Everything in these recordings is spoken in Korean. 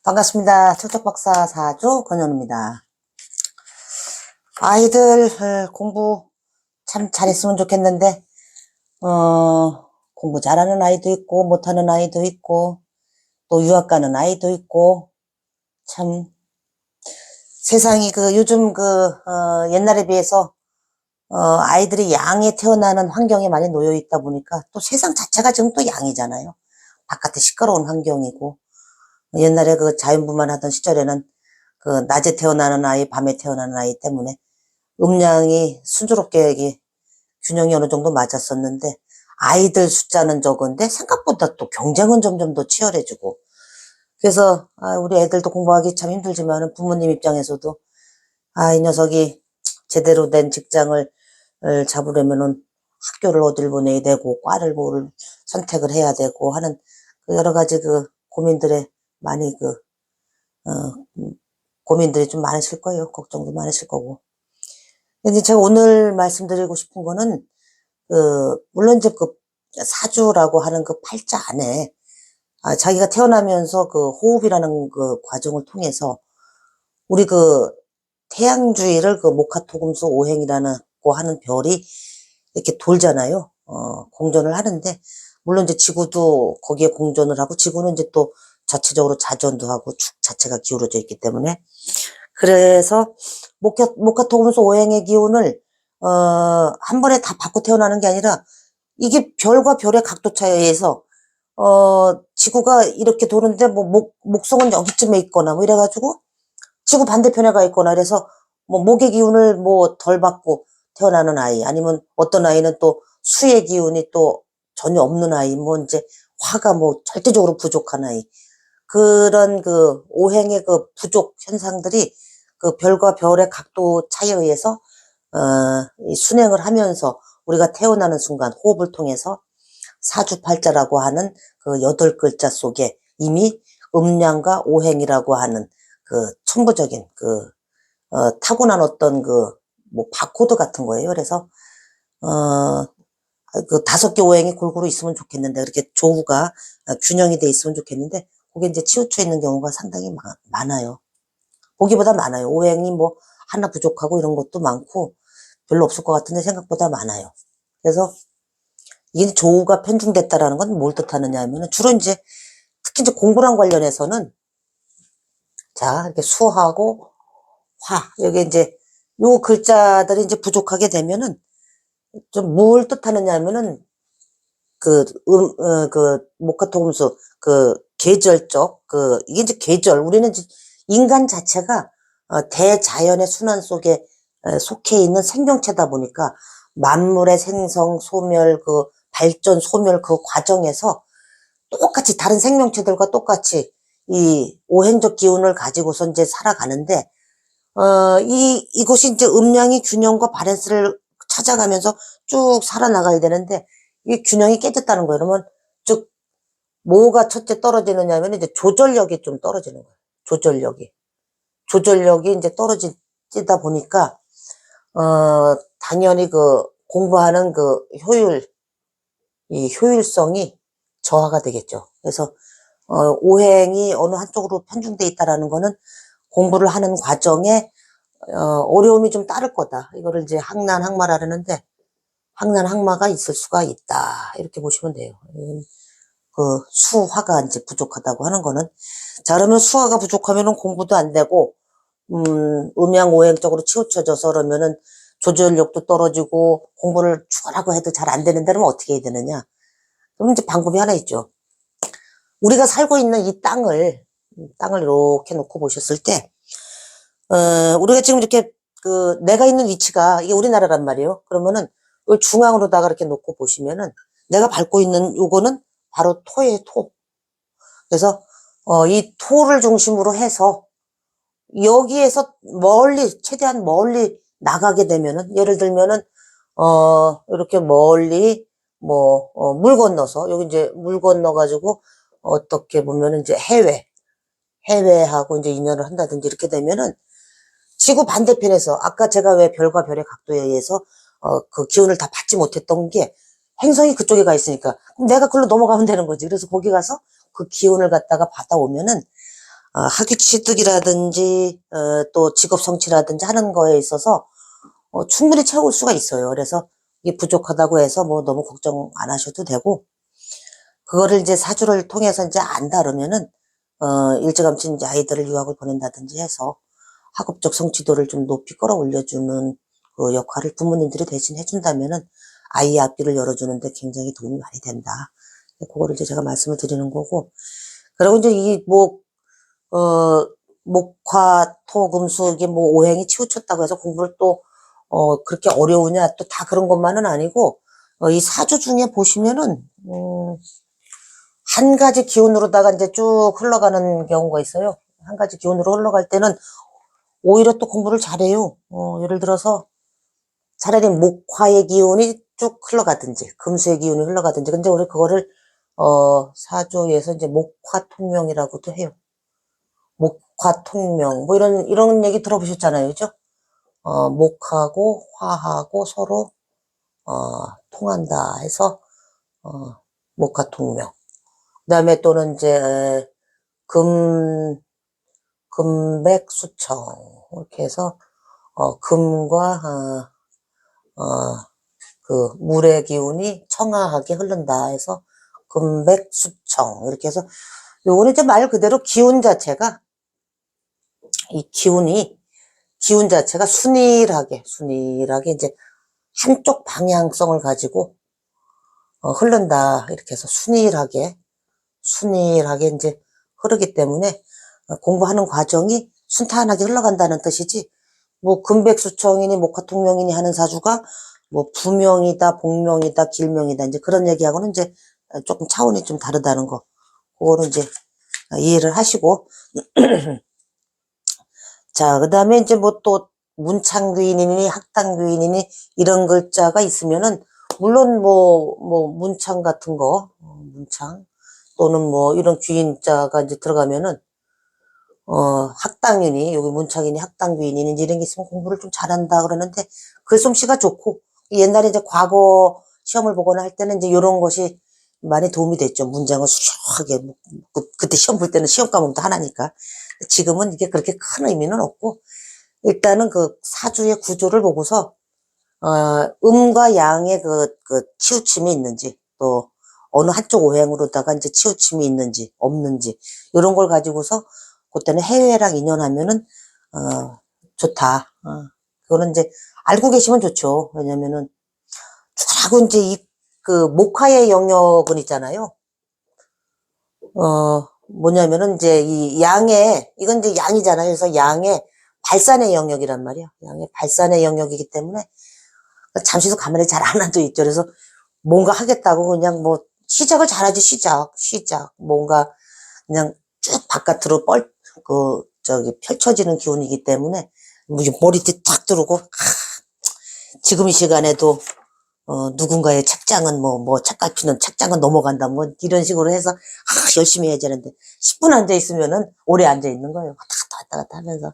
반갑습니다. 철떡박사 4조 권현우입니다. 아이들 공부 참 잘했으면 좋겠는데 공부 잘하는 아이도 있고 못하는 아이도 있고 또 유학 가는 아이도 있고 참 세상이 요즘 옛날에 비해서 아이들이 양에 태어나는 환경에 많이 놓여 있다 보니까 또 세상 자체가 지금 또 양이잖아요. 바깥에 시끄러운 환경이고 옛날에 자연분만 하던 시절에는 낮에 태어나는 아이, 밤에 태어나는 아이 때문에 음양이 순조롭게 균형이 어느 정도 맞았었는데 아이들 숫자는 적은데 생각보다 또 경쟁은 점점 더 치열해지고 그래서 우리 애들도 공부하기 참 힘들지만 부모님 입장에서도 이 녀석이 제대로 된 직장을 잡으려면은 학교를 어딜 보내야 되고 과를 뭘 선택을 해야 되고 하는 여러 가지 고민들에 많이 고민들이 좀 많으실 거예요. 걱정도 많으실 거고. 근데 제가 오늘 말씀드리고 싶은 거는, 물론 이제 사주라고 하는 팔자 안에, 자기가 태어나면서 호흡이라는 과정을 통해서, 우리 태양주위를 목화토금수 오행이라고 하는 별이 이렇게 돌잖아요. 공전을 하는데, 물론 이제 지구도 거기에 공전을 하고, 지구는 이제 또 자체적으로 자전도 하고 축 자체가 기울어져 있기 때문에 그래서 목화토금수 오행의 기운을 한 번에 다 받고 태어나는 게 아니라 이게 별과 별의 각도 차이에 의해서 지구가 이렇게 도는데 목성은 여기쯤에 있거나 이래가지고 지구 반대편에 가 있거나 그래서 목의 기운을 덜 받고 태어나는 아이 아니면 어떤 아이는 또 수의 기운이 또 전혀 없는 아이 이제 화가 절대적으로 부족한 아이 그런 오행의 부족 현상들이 별과 별의 각도 차이에 의해서 순행을 하면서 우리가 태어나는 순간 호흡을 통해서 사주팔자라고 하는 8글자 속에 이미 음양과 오행이라고 하는 천부적인 타고난 어떤 바코드 같은 거예요. 그래서 5개 오행이 골고루 있으면 좋겠는데 그렇게 조후가 균형이 돼 있으면 좋겠는데 그게 이제 치우쳐 있는 경우가 상당히 많아요. 보기보다 많아요. 오행이 하나 부족하고 이런 것도 많고 별로 없을 것 같은데 생각보다 많아요. 그래서 이게 조우가 편중됐다라는 건 뭘 뜻하느냐 하면은 주로 특히 공부랑 관련해서는 자, 이렇게 수하고 화, 여기 요 글자들이 부족하게 되면은 좀 뭘 뜻하느냐 하면은 목화토금수, 계절적, 이게 계절, 우리는 인간 자체가, 대자연의 순환 속에, 속해 있는 생명체다 보니까, 만물의 생성, 소멸, 발전, 소멸 과정에서 똑같이 다른 생명체들과 똑같이 이 오행적 기운을 가지고서 살아가는데, 이것이 음양의 균형과 바랜스를 찾아가면서 쭉 살아나가야 되는데, 이 균형이 깨졌다는 거예요. 그러면, 즉, 뭐가 첫째 떨어지느냐 하면 조절력이 좀 떨어지는 거예요. 조절력이 떨어지다 보니까, 당연히 공부하는 이 효율성이 저하가 되겠죠. 그래서, 오행이 어느 한쪽으로 편중돼 있다라는 거는 공부를 하는 과정에, 어려움이 좀 따를 거다. 이거를 항난항마라 그러는데, 항난항마가 있을 수가 있다. 이렇게 보시면 돼요. 수화가 부족하다고 하는 거는. 자, 그러면 수화가 부족하면은 공부도 안 되고, 음양 오행적으로 치우쳐져서 그러면은 조절력도 떨어지고 공부를 추가라고 해도 잘 안 되는데 그러면 어떻게 해야 되느냐? 그럼 방법이 하나 있죠. 우리가 살고 있는 이 땅을 이렇게 놓고 보셨을 때, 우리가 지금 이렇게 내가 있는 위치가 이게 우리나라란 말이에요. 그러면은 이걸 중앙으로다가 이렇게 놓고 보시면은 내가 밟고 있는 요거는 바로 토예요, 토. 그래서 이 토를 중심으로 해서 여기에서 최대한 멀리 나가게 되면은 예를 들면은 이렇게 멀리 물 건너서 여기 물 건너 가지고 어떻게 보면은 해외하고 인연을 한다든지 이렇게 되면은 지구 반대편에서 아까 제가 왜 별과 별의 각도에 의해서 기운을 다 받지 못했던 게 행성이 그쪽에 가 있으니까 그럼 내가 그걸로 넘어가면 되는 거지. 그래서 거기 가서 그 기운을 갖다가 받아오면은 학위 취득이라든지, 또 직업 성취라든지 하는 거에 있어서, 충분히 채울 수가 있어요. 그래서 이게 부족하다고 해서 뭐 너무 걱정 안 하셔도 되고, 그거를 이제 사주를 통해서 이제 안다르면은, 일찌감치 이제 아이들을 유학을 보낸다든지 해서 학업적 성취도를 좀 높이 끌어올려주는 그 역할을 부모님들이 대신 해준다면은 아이의 앞길을 열어주는데 굉장히 도움이 많이 된다. 그거를 이제 제가 말씀을 드리는 거고. 그리고 이제 어, 목화, 토, 금수, 이게 뭐 오행이 치우쳤다고 해서 공부를 또, 그렇게 어려우냐, 또 다 그런 것만은 아니고, 이 사주 중에 보시면은, 한 가지 기운으로다가 이제 쭉 흘러가는 경우가 있어요. 한 가지 기운으로 흘러갈 때는 오히려 또 공부를 잘해요. 예를 들어서 차라리 목화의 기운이 쭉 흘러가든지, 금수의 기운이 흘러가든지. 근데 우리 그거를, 사주에서 이제 목화통명이라고도 해요. 목화통명. 뭐 이런 얘기 들어보셨잖아요. 그죠? 목하고 화하고 서로, 통한다 해서, 어, 목화통명. 그 다음에 또는 이제, 금백수청. 이렇게 해서, 금과, 그 물의 기운이 청아하게 흐른다 해서 금백수청. 이렇게 해서, 요거는 이제 말 그대로 기운 자체가, 이 기운 자체가 순일하게 이제 한쪽 방향성을 가지고, 흐른다. 이렇게 해서 순일하게 이제 흐르기 때문에 공부하는 과정이 순탄하게 흘러간다는 뜻이지, 뭐 금백수청이니 목화통명이니 하는 사주가 뭐 부명이다, 복명이다, 길명이다 이제 그런 얘기하고는 이제 조금 차원이 좀 다르다는 거. 그거는 이제 이해를 하시고. 자, 그 다음에 이제 뭐 또 문창귀인이니 학당귀인이니 이런 글자가 있으면은 물론 뭐 문창 같은 거, 문창 또는 뭐 이런 귀인자가 이제 들어가면은 학당이니, 여기 문창이니, 학당귀인이니, 이런 게 있으면 공부를 좀 잘한다 그러는데, 글솜씨가 좋고, 옛날에 이제 과거 시험을 보거나 할 때는 이제 이런 것이 많이 도움이 됐죠. 문장을 수려하게. 그때 시험 볼 때는 시험 과목도 하나니까. 지금은 이게 그렇게 큰 의미는 없고, 일단은 그 사주의 구조를 보고서, 음과 양의 그 치우침이 있는지, 또 어느 한쪽 오행으로다가 이제 치우침이 있는지, 없는지, 이런 걸 가지고서 그때는 해외랑 인연하면은, 좋다. 그거는 이제 알고 계시면 좋죠. 왜냐면은, 하고 이제 그 목화의 영역은 있잖아요. 뭐냐면은 이제 이건 이제 양이잖아요. 그래서 양의 발산의 영역이란 말이야. 양의 발산의 영역이기 때문에 잠시도 가만히 잘 안 앉아 있죠. 그래서 뭔가 하겠다고 그냥 뭐 시작을 잘하지, 시작. 뭔가 그냥 쭉 바깥으로 펼쳐지는 기운이기 때문에 뭐 머리띠 탁 들고, 지금 이 시간에도 누군가의 책장은 책갈 피는 책장은 넘어간다. 뭐 이런 식으로 해서 열심히 해야 되는데 10분 앉아 있으면은 오래 앉아 있는 거예요. 왔다 갔다 하면서.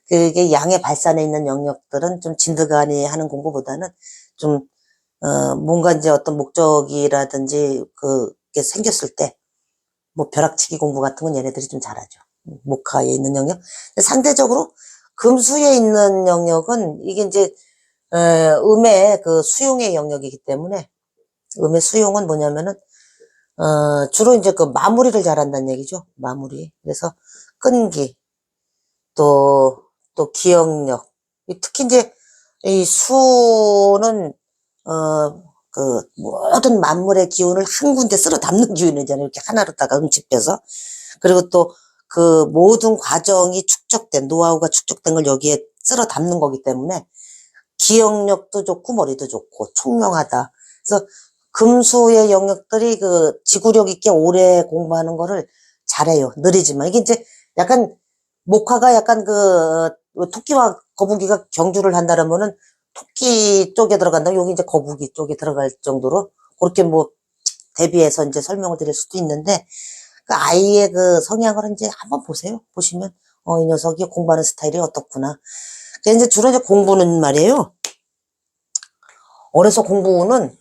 그게 양의 발산에 있는 영역들은 좀 진드간이 하는 공부보다는 좀 뭔가 이제 어떤 목적이라든지 그게 생겼을 때 뭐 벼락치기 공부 같은 건 얘네들이 좀 잘하죠. 목화에 있는 영역. 상대적으로 금수에 있는 영역은 이게 이제 음의 그 수용의 영역이기 때문에, 음의 수용은 뭐냐면은 주로 이제 그 마무리를 잘한다는 얘기죠. 마무리. 그래서 끈기, 또 기억력. 특히 이제 이 수는 그 모든 만물의 기운을 한 군데 쓸어 담는 기운이잖아요. 이렇게 하나로다가 응집해서. 그리고 또 그 모든 과정이 노하우가 축적된 걸 여기에 쓸어 담는 거기 때문에 기억력도 좋고 머리도 좋고 총명하다. 그래서 금수의 영역들이 그 지구력 있게 오래 공부하는 거를 잘해요. 느리지만. 이게 이제 약간 목화가 약간 토끼와 거북이가 경주를 한다면은 토끼 쪽에 들어간다. 여기 이제 거북이 쪽에 들어갈 정도로 그렇게 뭐 대비해서 이제 설명을 드릴 수도 있는데, 그 아이의 그 성향을 이제 한번 보세요. 보시면 이 녀석이 공부하는 스타일이 어떻구나. 그래서 이제 주로 이제 공부는 말이에요. 어려서 공부는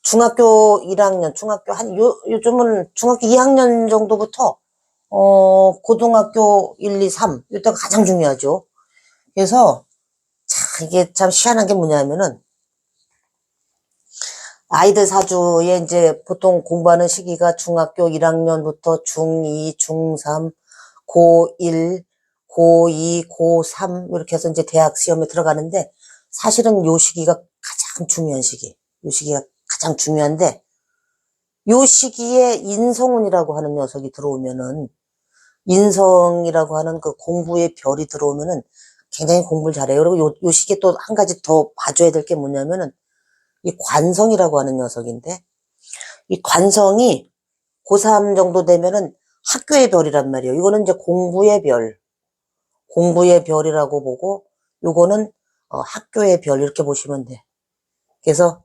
중학교 1학년, 요즘은 중학교 2학년 정도부터 고등학교 1, 2, 3 이때가 가장 중요하죠. 그래서 이게 참 희한한 게 뭐냐면은 아이들 사주에 이제 보통 공부하는 시기가 중학교 1학년부터 중2, 중3, 고1, 고2, 고3 이렇게 해서 이제 대학 시험에 들어가는데 사실은 요 시기가 가장 중요한 시기. 요 시기가 가장 중요한데 요 시기에 인성운이라고 하는 녀석이 들어오면은 인성이라고 하는 그 공부의 별이 들어오면은 굉장히 공부를 잘해요. 그리고 요 시기에 또 한 가지 더 봐줘야 될 게 뭐냐면은 이 관성이라고 하는 녀석인데 이 관성이 고3 정도 되면은 학교의 별이란 말이에요. 이거는 이제 공부의 별이라고 보고 요거는 학교의 별 이렇게 보시면 돼. 그래서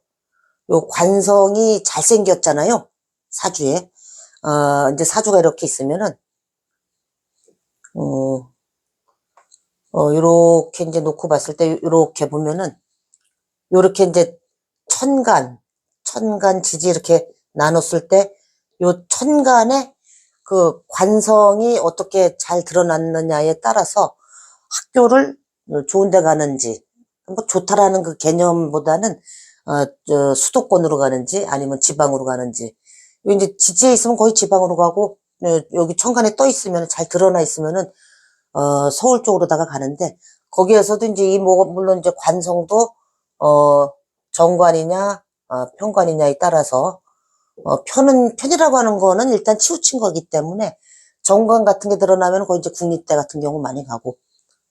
요 관성이 잘생겼잖아요. 사주에. 이제 사주가 이렇게 있으면은 요렇게 이제 놓고 봤을 때 요렇게 보면은 요렇게 이제 천간 지지 이렇게 나눴을 때 요 천간에 그 관성이 어떻게 잘 드러났느냐에 따라서 학교를 좋은 데 가는지 뭐 좋다라는 그 개념보다는 수도권으로 가는지 아니면 지방으로 가는지 요 이제 지지에 있으면 거의 지방으로 가고 여기 천간에 떠 있으면 잘 드러나 있으면은 서울 쪽으로다가 가는데 거기에서도 이제 물론 이제 관성도 정관이냐 편관이냐에 따라서 편이라고 하는 거는 일단 치우친 거기 때문에 정관 같은 게 드러나면 거의 이제 국립대 같은 경우 많이 가고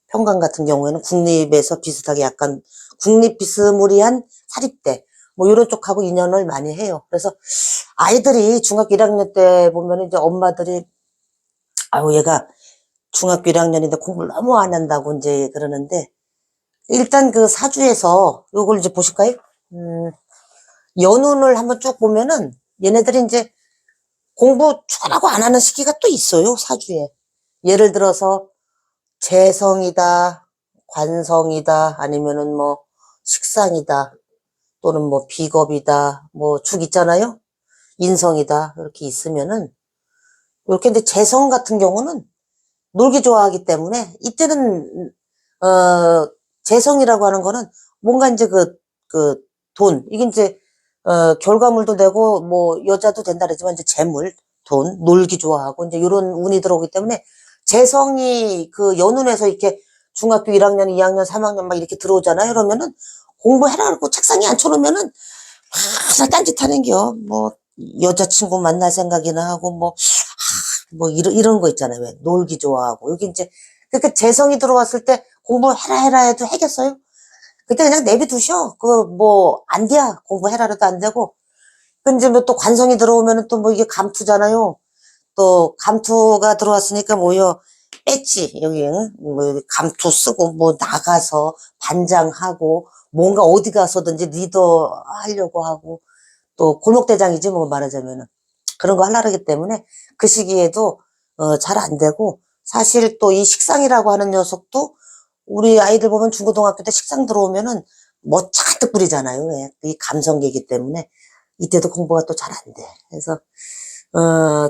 편관 같은 경우에는 국립에서 비슷하게 약간 국립 비스무리한 사립대 뭐 이런 쪽하고 인연을 많이 해요. 그래서 아이들이 중학교 1학년 때 보면 이제 엄마들이 아유 얘가 중학교 1학년인데 공부를 너무 안 한다고 이제 그러는데 일단 그 사주에서 요걸 이제 보실까요? 연운을 한번 쭉 보면은 얘네들이 이제 공부 죽어나고 안 하는 시기가 또 있어요, 사주에. 예를 들어서 재성이다, 관성이다, 아니면은 뭐 식상이다, 또는 뭐 비겁이다, 뭐 죽 있잖아요? 인성이다, 이렇게 있으면은 이렇게 이제 재성 같은 경우는 놀기 좋아하기 때문에 이때는 재성이라고 하는 거는 뭔가 이제 돈 이게 이제 결과물도 되고 뭐 여자도 된다 그러지만 이제 재물, 돈, 놀기 좋아하고 이제 이런 운이 들어오기 때문에 재성이 그 연운에서 이렇게 중학교 1학년, 2학년, 3학년 막 이렇게 들어오잖아요. 그러면은 공부해라 그러고 책상에 앉혀놓으면은 막 딴짓하는겨. 뭐 여자친구 만날 생각이나 하고 뭐 이런 거 있잖아요. 왜 놀기 좋아하고 여기 이제 그러니까 재성이 들어왔을 때 공부해라 해도 해겠어요? 그때 그냥 내비두셔. 뭐 안 돼야 공부해라 해도 안 되고. 근데 뭐 또 관성이 들어오면은 또 뭐 이게 감투잖아요. 또 감투가 들어왔으니까 뭐요 뺐지 여기 응? 뭐 여기 감투 쓰고 뭐 나가서 반장하고 뭔가 어디 가서든지 리더 하려고 하고 또 골목대장이지 뭐 말하자면은 그런 거 하려고 하기 때문에 그 시기에도 잘 안 되고 사실 또 이 식상이라고 하는 녀석도 우리 아이들 보면 중고등학교 때 식상 들어오면은 뭐 잔뜩 부리잖아요. 왜? 이 감성계이기 때문에 이때도 공부가 또 잘 안 돼. 그래서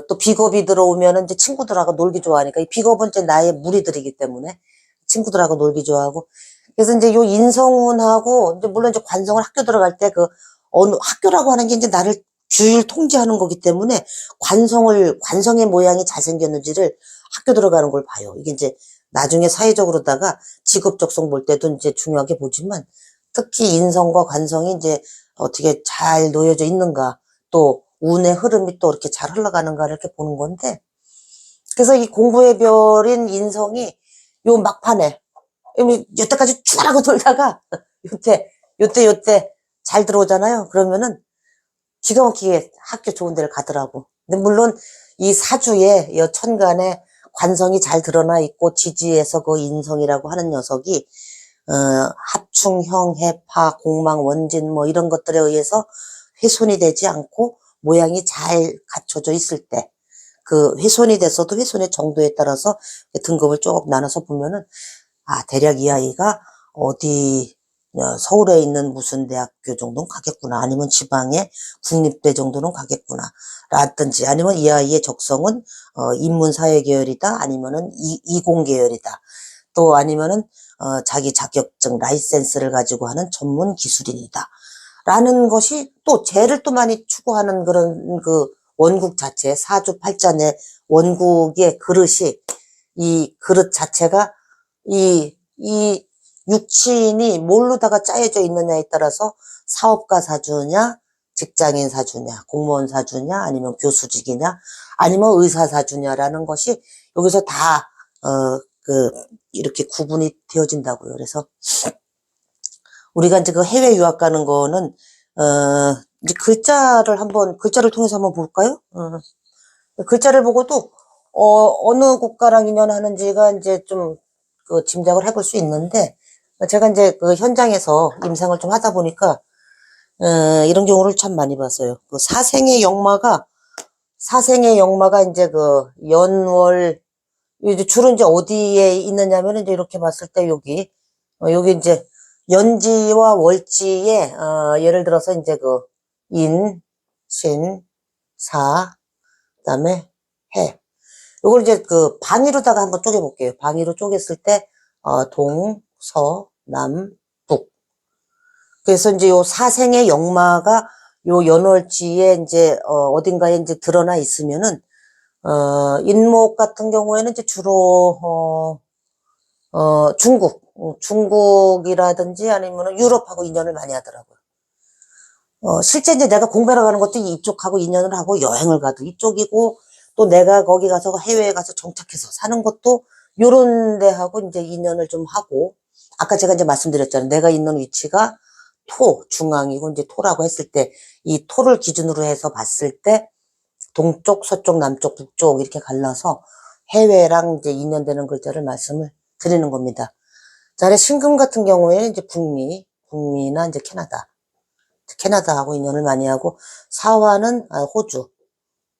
또 비겁이 들어오면은 이제 친구들하고 놀기 좋아하니까 이 비겁은 이제 나의 무리들이기 때문에 친구들하고 놀기 좋아하고 그래서 이제 요 인성운하고 이제 물론 이제 관성을 학교 들어갈 때 그 어느 학교라고 하는 게 이제 나를 주일 통제하는 거기 때문에 관성의 모양이 잘생겼는지를 학교 들어가는 걸 봐요. 이게 이제 나중에 사회적으로다가 직업 적성 볼 때도 이제 중요하게 보지만 특히 인성과 관성이 이제 어떻게 잘 놓여져 있는가 또 운의 흐름이 또 이렇게 잘 흘러가는가 이렇게 보는 건데 그래서 이 공부의 별인 인성이 요 막판에 여태까지 쭉 하고 돌다가 요때 잘 들어오잖아요. 그러면은 기가 막히게 학교 좋은 데를 가더라고. 근데 물론 이 사주에 여 천간에 관성이 잘 드러나 있고 지지에서 그 인성이라고 하는 녀석이 합충형, 해파, 공망, 원진 뭐 이런 것들에 의해서 훼손이 되지 않고 모양이 잘 갖춰져 있을 때 그 훼손이 됐어도 훼손의 정도에 따라서 등급을 쭉 나눠서 보면은 대략 이 아이가 어디 서울에 있는 무슨 대학교 정도는 가겠구나. 아니면 지방의 국립대 정도는 가겠구나. 라든지, 아니면 이 아이의 적성은, 인문사회 계열이다. 아니면은 이공 계열이다. 또 아니면은, 자기 자격증, 라이센스를 가지고 하는 전문 기술인이다. 라는 것이 또 쟤를 또 많이 추구하는 그런 그 원국 자체, 사주팔자의 원국의 그릇이, 이 그릇 자체가 이 육친이 뭘로다가 짜여져 있느냐에 따라서 사업가 사주냐, 직장인 사주냐, 공무원 사주냐, 아니면 교수직이냐, 아니면 의사 사주냐라는 것이 여기서 다, 이렇게 구분이 되어진다고요. 그래서 우리가 이제 그 해외 유학 가는 거는, 이제 글자를 통해서 한번 볼까요? 글자를 보고도, 어느 국가랑 인연하는지가 이제 좀, 짐작을 해볼 수 있는데, 제가 이제 그 현장에서 임상을 좀 하다 보니까, 이런 경우를 참 많이 봤어요. 그 사생의 역마가 이제 그 연월, 이제 주로 이제 어디에 있느냐면 이제 이렇게 봤을 때 여기 이제 연지와 월지에, 예를 들어서 이제 그 인, 신, 사, 그다음에 해. 요걸 이제 그 방위로다가 한번 쪼개볼게요. 방위로 쪼갰을 때, 동, 서, 남, 북. 그래서 이제 요 사생의 역마가 요 연월지에 이제, 어딘가에 이제 드러나 있으면은, 인목 같은 경우에는 이제 주로, 중국이라든지 아니면 유럽하고 인연을 많이 하더라고요. 실제 이제 내가 공부하러 가는 것도 이쪽하고 인연을 하고 여행을 가도 이쪽이고 또 내가 거기 가서 해외에 가서 정착해서 사는 것도 요런 데하고 이제 인연을 좀 하고 아까 제가 이제 말씀드렸잖아요. 내가 있는 위치가 중앙이고 이제 토라고 했을 때 이 토를 기준으로 해서 봤을 때 동쪽, 서쪽, 남쪽, 북쪽 이렇게 갈라서 해외랑 이제 인연되는 글자를 말씀을 드리는 겁니다. 자, 신금 같은 경우에는 이제 북미나 이제 캐나다하고 인연을 많이 하고, 사화는 호주,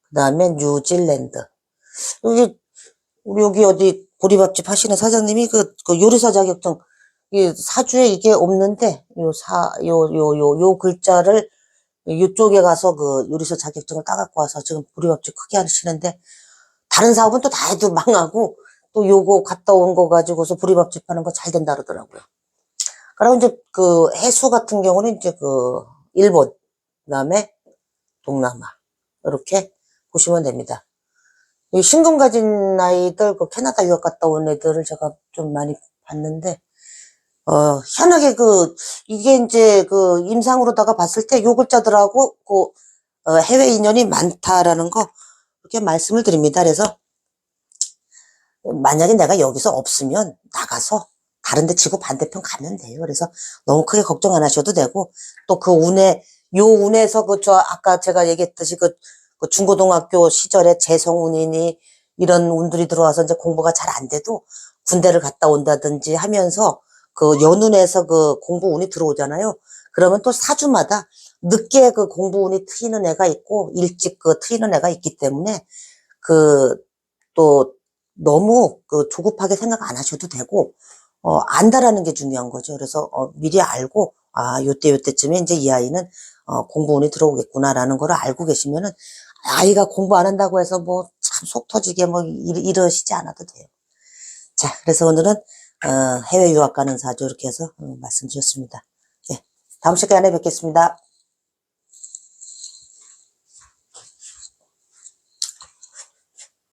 그 다음에 뉴질랜드. 우리 여기 어디 보리밥집 하시는 사장님이 그 요리사 자격증, 이 사주에 이게 없는데, 요 글자를 요쪽에 가서 그 요리사 자격증을 따갖고 와서 지금 보리밥집 크게 하시는데, 다른 사업은 또 다 해도 망하고, 또 요거 갔다 온 거 가지고서 보리밥집 하는 거 잘 된다 그러더라고요. 그리고 이제 그 해수 같은 경우는 이제 그 일본, 그다음에 동남아 이렇게 보시면 됩니다. 이 신금 가진 아이들 그 캐나다 유학 갔다 온 애들을 제가 좀 많이 봤는데 희한하게 이게 이제 그 임상으로다가 봤을 때 요 글자들하고 해외 인연이 많다라는 거 이렇게 말씀을 드립니다. 그래서 만약에 내가 여기서 없으면 나가서 다른 데 지구 반대편 가면 돼요. 그래서 너무 크게 걱정 안 하셔도 되고, 또 요 운에서 아까 제가 얘기했듯이 그 중고등학교 시절에 재성운이니 이런 운들이 들어와서 이제 공부가 잘 안 돼도 군대를 갔다 온다든지 하면서 그 연운에서 그 공부 운이 들어오잖아요. 그러면 또 사주마다 늦게 그 공부 운이 트이는 애가 있고 일찍 트이는 애가 있기 때문에 또 너무 조급하게 생각 안 하셔도 되고, 안다라는 게 중요한 거죠. 그래서, 미리 알고, 요때쯤에 이제 이 아이는, 공부운이 들어오겠구나라는 걸 알고 계시면은, 아이가 공부 안 한다고 해서 뭐, 참 속 터지게 뭐, 이러시지 않아도 돼요. 자, 그래서 오늘은, 해외 유학 가는 사주 이렇게 해서, 말씀드렸습니다. 네. 다음 시간에 뵙겠습니다.